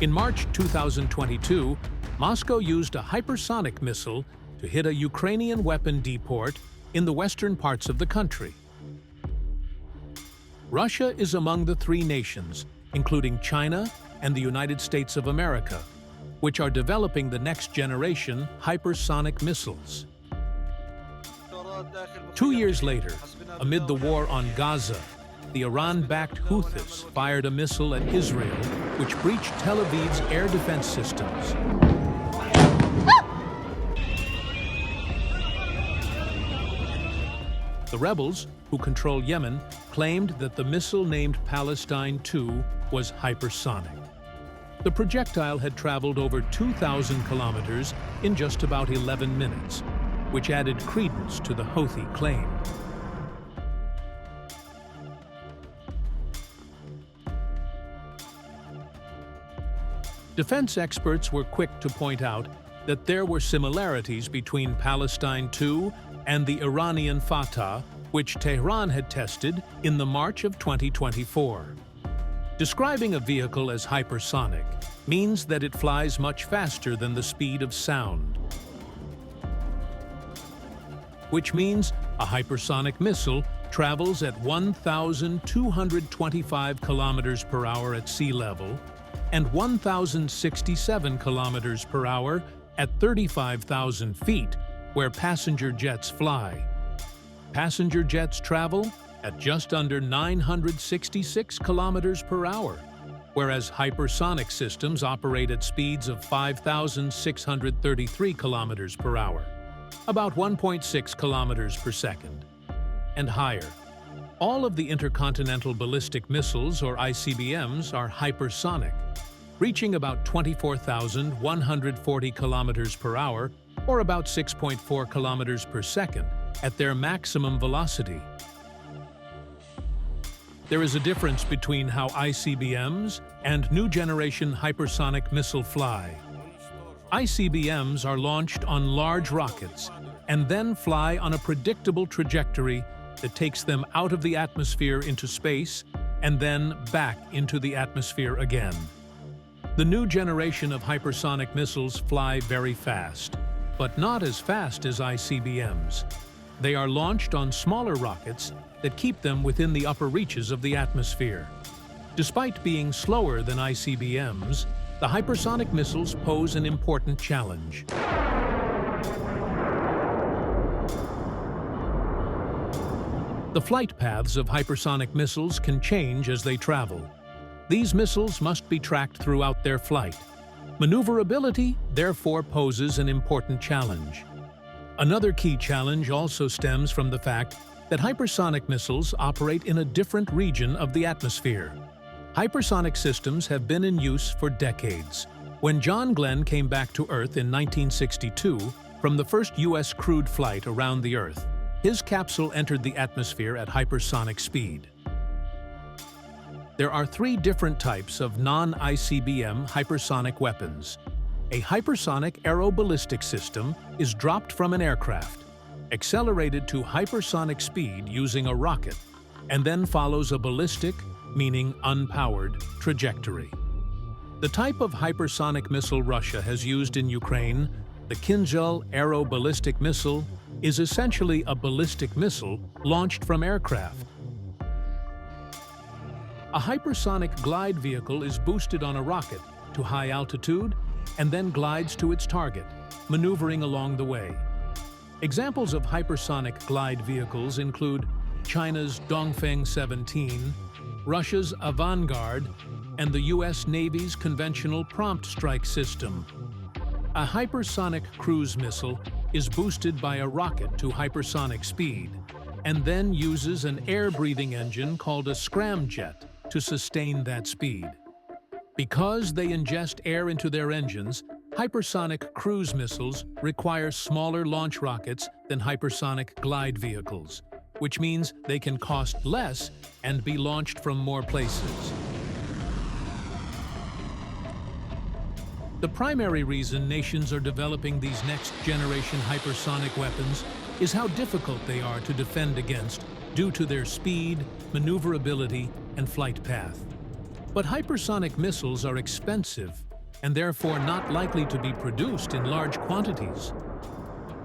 In March 2022, Moscow used a hypersonic missile to hit a Ukrainian weapon deport in the western parts of the country. Russia is among the three nations, including China and the United States of America, which are developing the next-generation hypersonic missiles. 2 years later, amid the war on Gaza, the Iran-backed Houthis fired a missile at Israel, which breached Tel Aviv's air defense systems. The rebels, who control Yemen, claimed that the missile named Palestine II was hypersonic. The projectile had traveled over 2,000 kilometers in just about 11 minutes, which added credence to the Houthi claim. Defense experts were quick to point out that there were similarities between Palestine II and the Iranian Fatah, which Tehran had tested in the March of 2024. Describing a vehicle as hypersonic means that it flies much faster than the speed of sound, which means a hypersonic missile travels at 1,225 kilometers per hour at sea level and 1,067 kilometers per hour at 35,000 feet, where passenger jets fly. Passenger jets travel at just under 966 kilometers per hour, whereas hypersonic systems operate at speeds of 5,633 kilometers per hour, about 1.6 kilometers per second, and higher. All of the intercontinental ballistic missiles, or ICBMs, are hypersonic, reaching about 24,140 kilometers per hour, or about 6.4 kilometers per second, at their maximum velocity. There is a difference between how ICBMs and new-generation hypersonic missile fly. ICBMs are launched on large rockets and then fly on a predictable trajectory that takes them out of the atmosphere into space and then back into the atmosphere again. The new generation of hypersonic missiles fly very fast, but not as fast as ICBMs. They are launched on smaller rockets that keep them within the upper reaches of the atmosphere. Despite being slower than ICBMs, the hypersonic missiles pose an important challenge. The flight paths of hypersonic missiles can change as they travel. These missiles must be tracked throughout their flight. Maneuverability, therefore, poses an important challenge. Another key challenge also stems from the fact that hypersonic missiles operate in a different region of the atmosphere. Hypersonic systems have been in use for decades. When John Glenn came back to Earth in 1962 from the first U.S. crewed flight around the Earth, his capsule entered the atmosphere at hypersonic speed. There are three different types of non-ICBM hypersonic weapons. A hypersonic aeroballistic system is dropped from an aircraft, accelerated to hypersonic speed using a rocket, and then follows a ballistic, meaning unpowered, trajectory. The type of hypersonic missile Russia has used in Ukraine, the Kinzhal aeroballistic missile, is essentially a ballistic missile launched from aircraft. A hypersonic glide vehicle is boosted on a rocket to high altitude and then glides to its target, maneuvering along the way. Examples of hypersonic glide vehicles include China's Dongfeng 17, Russia's Avangard, and the U.S. Navy's conventional prompt strike system. A hypersonic cruise missile is boosted by a rocket to hypersonic speed and then uses an air-breathing engine called a scramjet to sustain that speed. Because they ingest air into their engines, hypersonic cruise missiles require smaller launch rockets than hypersonic glide vehicles, which means they can cost less and be launched from more places. The primary reason nations are developing these next-generation hypersonic weapons is how difficult they are to defend against due to their speed, maneuverability, and flight path. But hypersonic missiles are expensive and therefore not likely to be produced in large quantities.